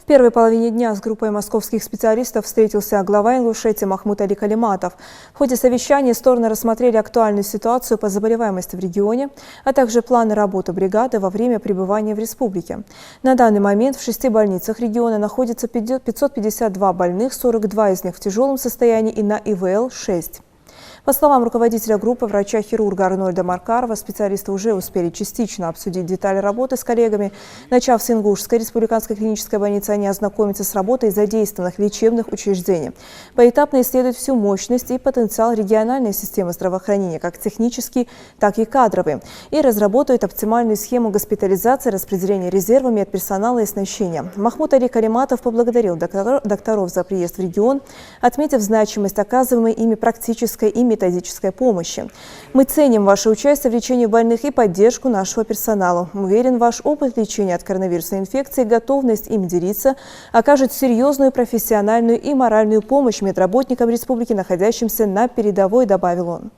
В первой половине дня с группой московских специалистов встретился глава Ингушетии Махмуд Али Калиматов. В ходе совещания стороны рассмотрели актуальную ситуацию по заболеваемости в регионе, а также планы работы бригады во время пребывания в республике. На данный момент в 6 больницах региона находится 552 больных, 42 из них в тяжелом состоянии и на ИВЛ 6. По словам руководителя группы врача-хирурга Арнольда Маркарова, специалисты уже успели частично обсудить детали работы с коллегами. Начав с Ингушской республиканской клинической больницы, они ознакомятся с работой задействованных лечебных учреждений. Поэтапно исследуют всю мощность и потенциал региональной системы здравоохранения, как технический, так и кадровый, и разработают оптимальную схему госпитализации, распределения резервами от персонала и оснащения. Махмуд Али Калиматов поблагодарил докторов за приезд в регион, отметив значимость оказываемой ими практической и методической помощи. Мы ценим ваше участие в лечении больных и поддержку нашего персонала. Уверен, ваш опыт лечения от коронавирусной инфекции и готовность им делиться окажет серьезную профессиональную и моральную помощь медработникам республики, находящимся на передовой, добавил он.